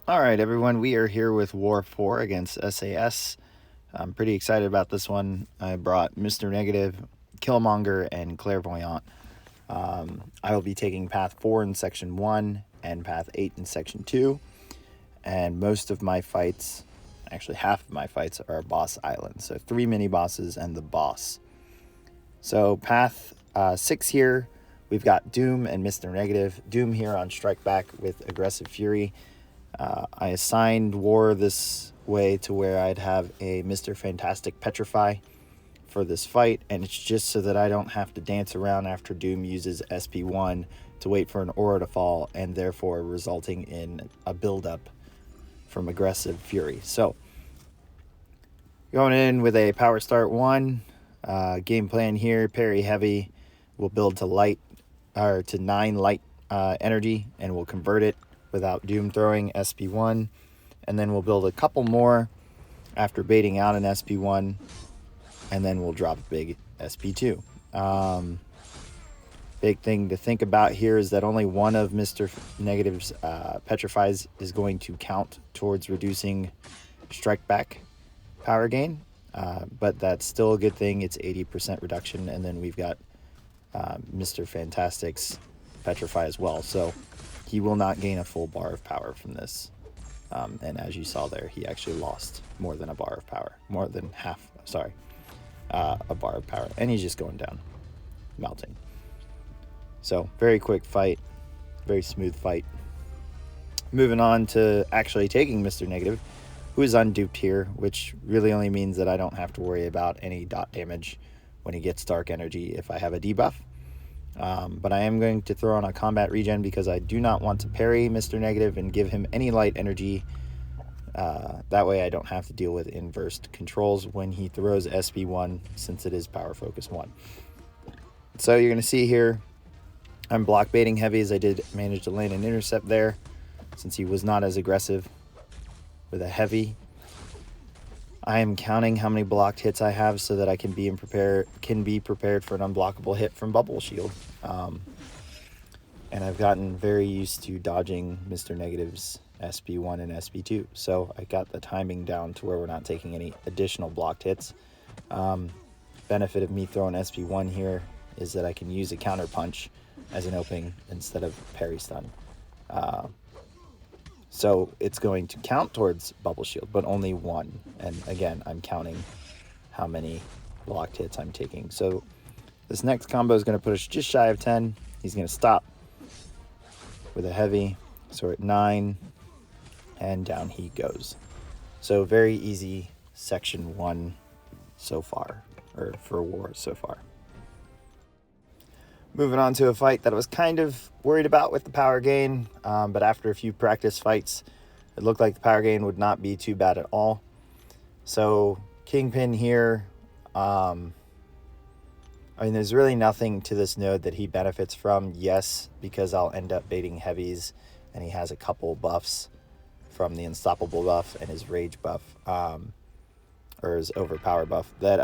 All right, everyone, we are here with War 4 against SAS. I'm pretty excited about this one. I brought Mr. Negative, Killmonger, and Clairvoyant. I will be taking Path 4 in Section 1 and Path 8 in Section 2. And most of my fights, actually half of my fights, are boss islands. So 3 mini-bosses and the boss. So Path 6 here, we've got Doom and Mr. Negative. Doom here on Strike Back with Aggressive Fury. I assigned War this way to where I'd have a Mr. Fantastic Petrify for this fight, and it's just so that I don't have to dance around after Doom uses SP1 to wait for an aura to fall, and therefore resulting in a buildup from Aggressive Fury. So, going in with a Power Start 1, game plan here, parry heavy, we'll build to light, or to 9 light energy, and we'll convert it without Doom throwing SP1, and then we'll build a couple more after baiting out an SP1, and then we'll drop a big SP2. Big thing to think about here is that only one of Mr. Negative's Petrifies is going to count towards reducing Strike Back power gain, but that's still a good thing. It's 80% reduction, and then we've got Mr. Fantastic's Petrify as well, so he will not gain a full bar of power from this. And as you saw there, he actually lost more than a bar of power. More than half, a bar of power. And he's just going down, melting. So, very quick fight. Very smooth fight. Moving on to actually taking Mr. Negative, who is unduped here, which really only means that I don't have to worry about any dot damage when he gets Dark Energy if I have a debuff. But I am going to throw on a combat regen because I do not want to parry Mr. Negative and give him any light energy. That way I don't have to deal with inversed controls when he throws SP1, since it is Power Focus 1. So you're going to see here, I'm block baiting heavy, as I did manage to land an intercept there, since he was not as aggressive with a heavy. I am counting how many blocked hits I have so that I can be prepared for an unblockable hit from Bubble Shield. And I've gotten very used to dodging Mr. Negative's SP1 and SP2, so I got the timing down to where we're not taking any additional blocked hits. Benefit of me throwing SP1 here is that I can use a counter punch as an opening instead of parry stun. So it's going to count towards Bubble Shield, but only one. And again, I'm counting how many blocked hits I'm taking. So this next combo is going to put us just shy of 10. He's going to stop with a heavy. So we're at 9, and down he goes. So very easy section 1 so far, or for War so far. Moving on to a fight that I was kind of worried about with the power gain, but after a few practice fights, it looked like the power gain would not be too bad at all. So Kingpin here, there's really nothing to this node that he benefits from. Yes, because I'll end up baiting heavies, and he has a couple buffs from the Unstoppable buff and his Rage buff, or his Overpower buff, that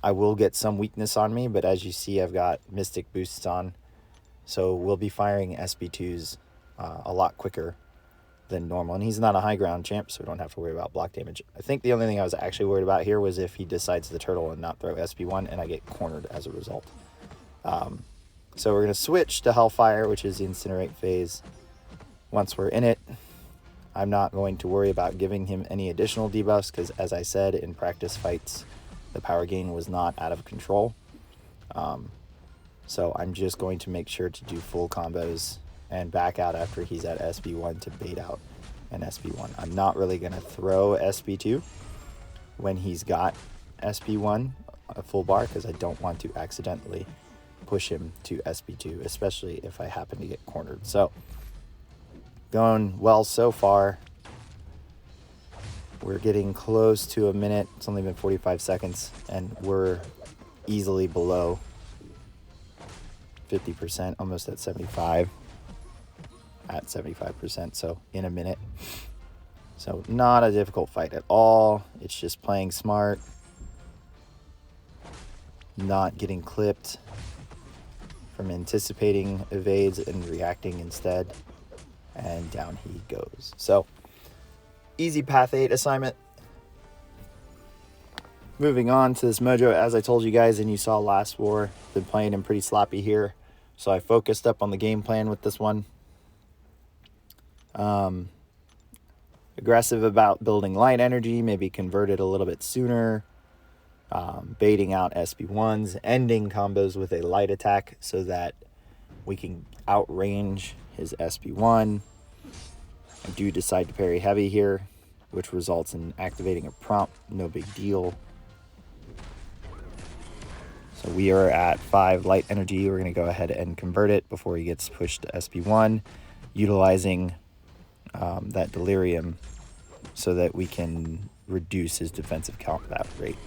I will get some weakness on me, but as you see, I've got Mystic boosts on, so we'll be firing SP2s a lot quicker than normal. And he's not a high ground champ, so we don't have to worry about block damage. I think the only thing I was actually worried about here was if he decides to turtle and not throw SP1, and I get cornered as a result. So we're going to switch to Hellfire, which is the Incinerate phase. Once we're in it, I'm not going to worry about giving him any additional debuffs, because as I said, in practice fights, the power gain was not out of control. So I'm just going to make sure to do full combos and back out after he's at SP1 to bait out an SP1. I'm not really going to throw SP2 when he's got SP1, a full bar, because I don't want to accidentally push him to SP2, especially if I happen to get cornered. So, going well so far. We're getting close to a minute. It's only been 45 seconds, and we're easily below 50%, almost at 75%, so in a minute. So not a difficult fight at all. It's just playing smart, not getting clipped from anticipating evades and reacting instead. and down he goes. So easy path 8 assignment. Moving on to this Mojo, as I told you guys and you saw last war, been playing him pretty sloppy here. So I focused up on the game plan with this one. Aggressive about building light energy, maybe convert it a little bit sooner. Baiting out SB1s, ending combos with a light attack so that we can outrange his SB1. I do decide to parry heavy here, which results in activating a prompt. No big deal. So we are at 5 light energy. We're going to go ahead and convert it before he gets pushed to SB1, utilizing that delirium so that we can reduce his defensive count that rate.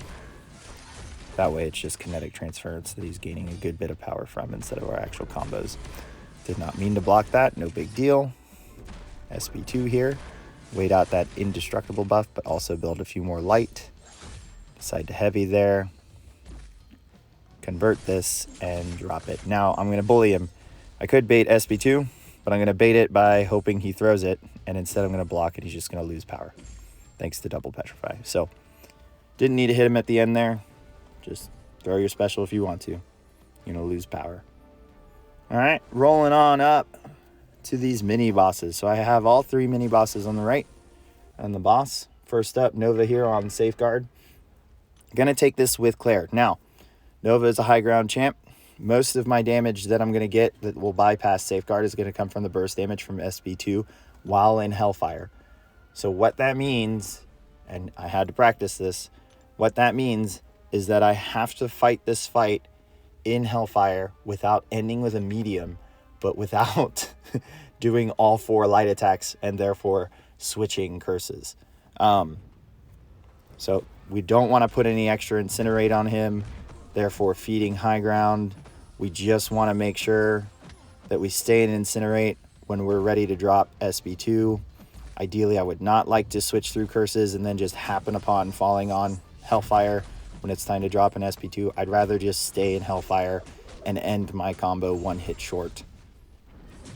That way it's just kinetic transference that he's gaining a good bit of power from instead of our actual combos. Did not mean to block that, no big deal. SB2 here, wait out that indestructible buff, but also build a few more light. Decide to heavy there. Convert this and drop it. Now I'm going to bully him. I could bait SB2, but I'm going to bait it by hoping he throws it, and instead I'm going to block it. He's just going to lose power thanks to double petrify. So didn't need to hit him at the end there. Just throw your special if you want to. You're going to lose power. All right, rolling on up to these mini bosses. So I have all 3 mini bosses on the right and the boss. First up, Nova here on Safeguard. Going to take this with Claire. Now, Nova is a high ground champ. Most of my damage that I'm going to get that will bypass Safeguard is going to come from the burst damage from SB2 while in Hellfire. So what that means, and I had to practice this, what that means is that I have to fight this fight in Hellfire without ending with a medium, but without doing all 4 light attacks and therefore switching curses. So we don't want to put any extra incinerate on him, therefore feeding high ground. We just want to make sure that we stay in incinerate when we're ready to drop SB2. Ideally, I would not like to switch through curses and then just happen upon falling on Hellfire when it's time to drop an SB2. I'd rather just stay in Hellfire and end my combo 1 hit short.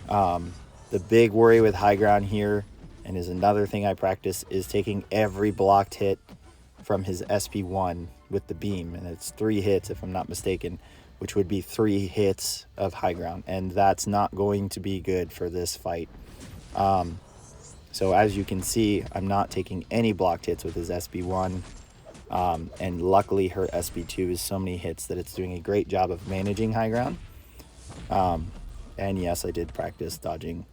The big worry with high ground here, and is another thing I practice, is taking every blocked hit from his SP1 with the beam, and it's 3 hits if I'm not mistaken, which would be 3 hits of high ground, and that's not going to be good for this fight. So as you can see, I'm not taking any blocked hits with his SB1. And luckily her SB2 is so many hits that it's doing a great job of managing high ground. And yes, I did practice dodging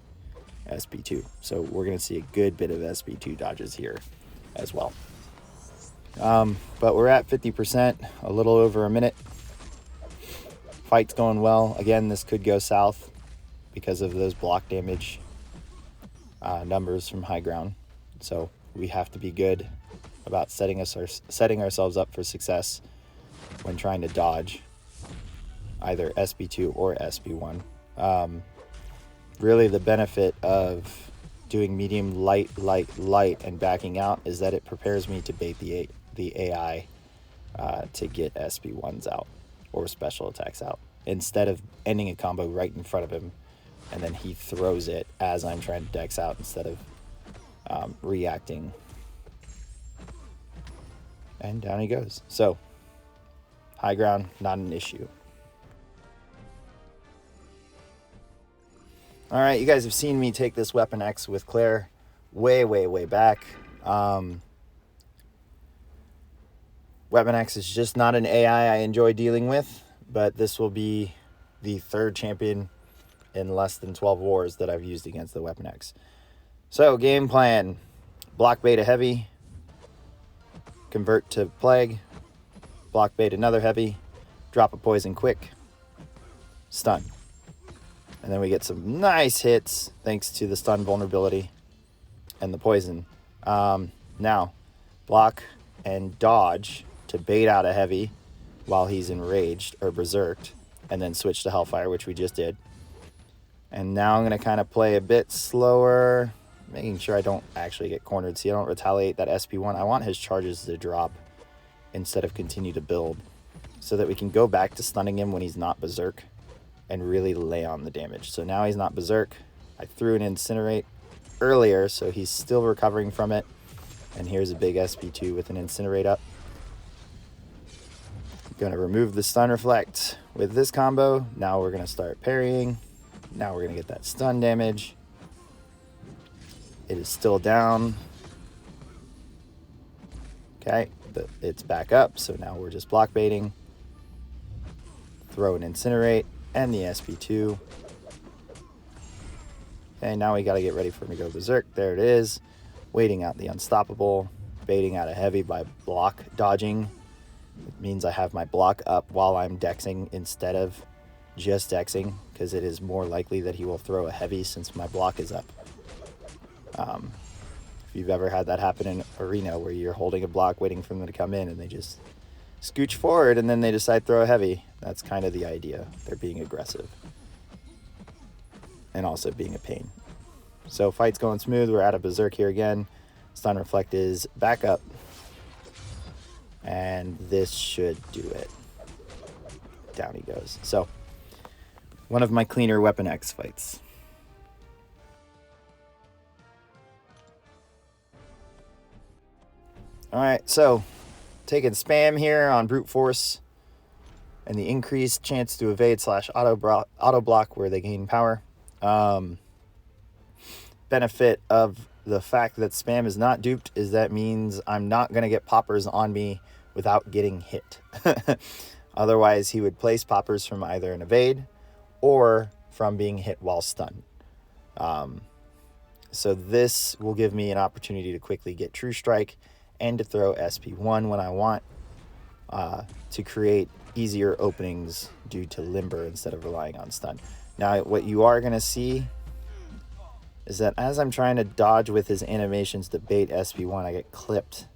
SB2. So we're going to see a good bit of SB2 dodges here as well. But we're at 50%, a little over a minute. Fight's going well. Again, this could go south because of those block damage numbers from high ground. So we have to be good about setting ourselves up for success when trying to dodge either SB2 or SB1. Really the benefit of doing medium, light, and backing out is that it prepares me to bait the AI to get SB1s out or special attacks out, instead of ending a combo right in front of him and then he throws it as I'm trying to dex out instead of reacting. And down he goes. So, high ground, not an issue. All right, you guys have seen me take this Weapon X with Claire way back. Weapon X is just not an AI I enjoy dealing with, but this will be the 3rd champion in less than 12 wars that I've used against the Weapon X. So, game plan. Block bait a heavy. Convert to plague. Block bait another heavy. Drop a poison quick. Stun. And then we get some nice hits thanks to the stun vulnerability and the poison. Now, block and dodge to bait out a heavy while he's enraged or berserked, and then switch to Hellfire, which we just did. And now I'm going to kind of play a bit slower, making sure I don't actually get cornered. See, I don't retaliate that SP1. I want his charges to drop instead of continue to build, so that we can go back to stunning him when he's not berserk and really lay on the damage. So now he's not berserk. I threw an incinerate earlier, so he's still recovering from it. And here's a big SP2 with an Incinerate up. Going to remove the stun reflect with this combo. Now we're going to start parrying. Now we're going to get that stun damage. It is still down. Okay, but it's back up, so now we're just block baiting. Throw an Incinerate and the SP2. Okay, now we got to get ready for him to go berserk. There it is. Waiting out the unstoppable. Baiting out a heavy by block dodging. It means I have my block up while I'm dexing instead of just dexing, because it is more likely that he will throw a heavy since my block is up. If you've ever had that happen in arena where you're holding a block waiting for them to come in and they just scooch forward and then they decide to throw a heavy, that's kind of the idea. They're being aggressive and also being a pain. So fight's going smooth. We're out of berserk here again. Stun reflect is back up, and this should do it. Down he goes. So one of my cleaner Weapon X fights. All right, so taking spam here on brute force and the increased chance to evade / auto block where they gain power. Benefit of the fact that spam is not duped is that means I'm not going to get poppers on me without getting hit. Otherwise, he would place poppers from either an evade or from being hit while stunned. So this will give me an opportunity to quickly get True Strike and to throw SP1 when I want, to create easier openings due to limber instead of relying on stun. Now, what you are going to see is that as I'm trying to dodge with his animations to bait SP1, I get clipped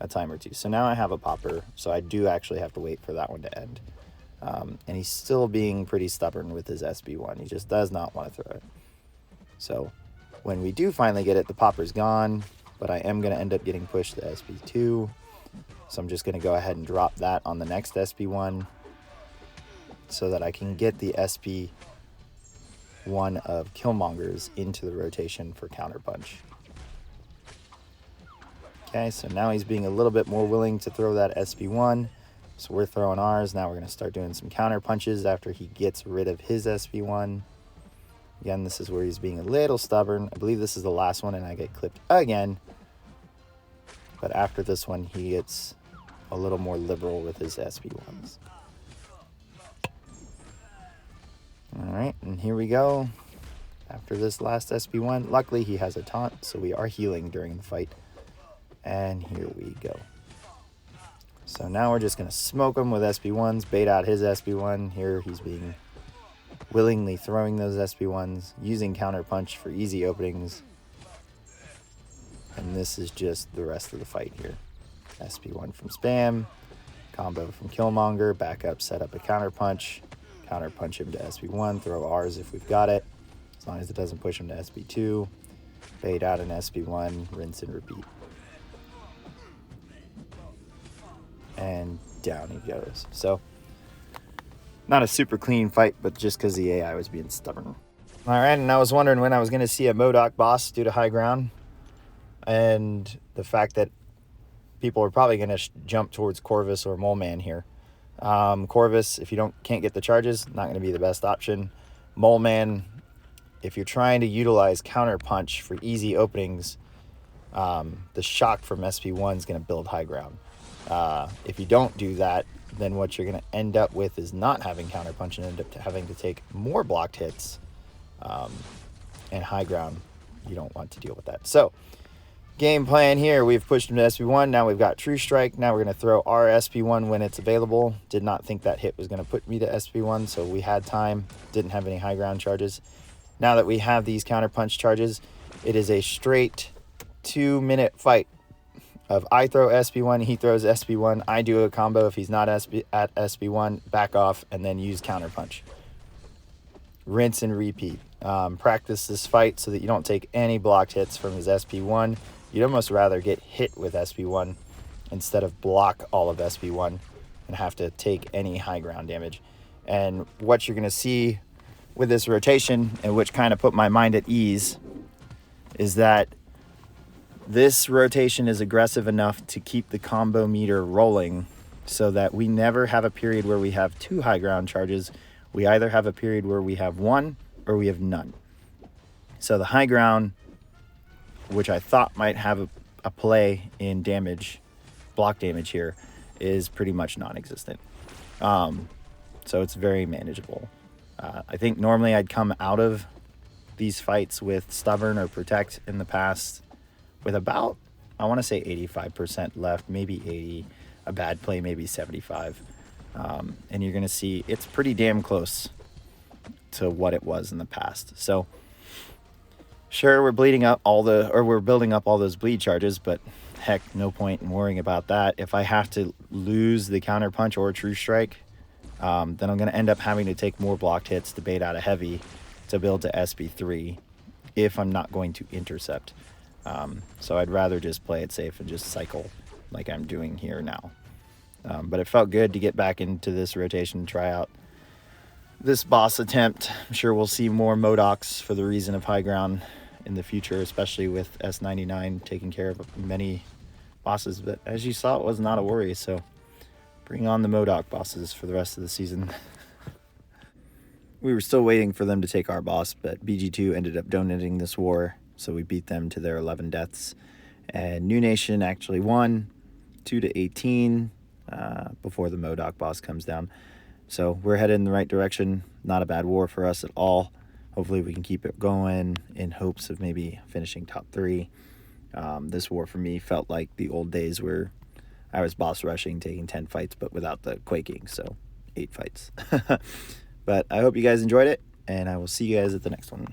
a time or two. So now I have a popper, so I do actually have to wait for that one to end. And he's still being pretty stubborn with his SP1. He just does not want to throw it. So when we do finally get it, the popper's gone, but I am going to end up getting pushed to SP2. So I'm just going to go ahead and drop that on the next SP1 so that I can get the SP1 of Killmongers into the rotation for counterpunch. Okay, so now he's being a little bit more willing to throw that SP1. So we're throwing ours. Now we're going to start doing some counter punches after he gets rid of his SP1. Again, this is where he's being a little stubborn. I believe this is the last one and I get clipped again. But after this one, he gets a little more liberal with his SP1s. All right, and here we go. After this last SP1, luckily he has a taunt, so we are healing during the fight. And here we go. So now we're just going to smoke him with SP1s, bait out his SP1. Here he's being willingly throwing those SP1s, using counter punch for easy openings. And this is just the rest of the fight here. SP1 from spam, combo from Killmonger, back up, set up a counter punch him to SP1, throw ours if we've got it, as long as it doesn't push him to SP2, bait out an SP1, rinse and repeat. And down he goes. So not a super clean fight, but just because the AI was being stubborn. All right, and I was wondering when I was going to see a Modok boss due to high ground, and the fact that people are probably going to jump towards Corvus or Mole Man here. Corvus, if you can't get the charges, not going to be the best option. Mole Man, if you're trying to utilize counter punch for easy openings, the shock from SP1 is going to build high ground. If you don't do that, then what you're going to end up with is not having counter punch and end up having to take more blocked hits. And high ground, you don't want to deal with that. So game plan here, we've pushed him to SP1. Now we've got True Strike. Now we're going to throw our SP1 when it's available. Did not think that hit was going to put me to SP1, so we had time. Didn't have any high ground charges. Now that we have these counter punch charges, it is a straight 2-minute fight of I throw SP1, he throws SP1. I do a combo if he's not at SP1, back off, and then use counter punch. Rinse and repeat. Practice this fight so that you don't take any blocked hits from his SP1. You'd almost rather get hit with SP1 instead of block all of SP1 and have to take any high ground damage. And what you're going to see with this rotation, and which kind of put my mind at ease, is that this rotation is aggressive enough to keep the combo meter rolling so that we never have a period where we have 2 high ground charges. We either have a period where we have 1 or we have none. So the high ground, which I thought might have a play in damage, block damage here, is pretty much non-existent. So it's very manageable. I think normally I'd come out of these fights with Stubborn or Protect in the past with about, I want to say 85% left, maybe 80, a bad play, maybe 75. And you're going to see it's pretty damn close to what it was in the past. So sure, we're building up all those bleed charges, but heck, no point in worrying about that. If I have to lose the counter punch or true strike, then I'm going to end up having to take more blocked hits to bait out a heavy to build to SB3 if I'm not going to intercept. So I'd rather just play it safe and just cycle like I'm doing here now. But it felt good to get back into this rotation and try out this boss attempt. I'm sure we'll see more Modoks for the reason of high ground in the future, especially with S99 taking care of many bosses. But as you saw, it was not a worry, so bring on the Modok bosses for the rest of the season. We were still waiting for them to take our boss, but BG2 ended up donating this war, so we beat them to their 11 deaths. And New Nation actually won 2-18 before the Modok boss comes down. So we're headed in the right direction. Not a bad war for us at all. Hopefully we can keep it going in hopes of maybe finishing top 3. This war for me felt like the old days where I was boss rushing, taking 10 fights, but without the quaking, so 8 fights. But I hope you guys enjoyed it, and I will see you guys at the next one.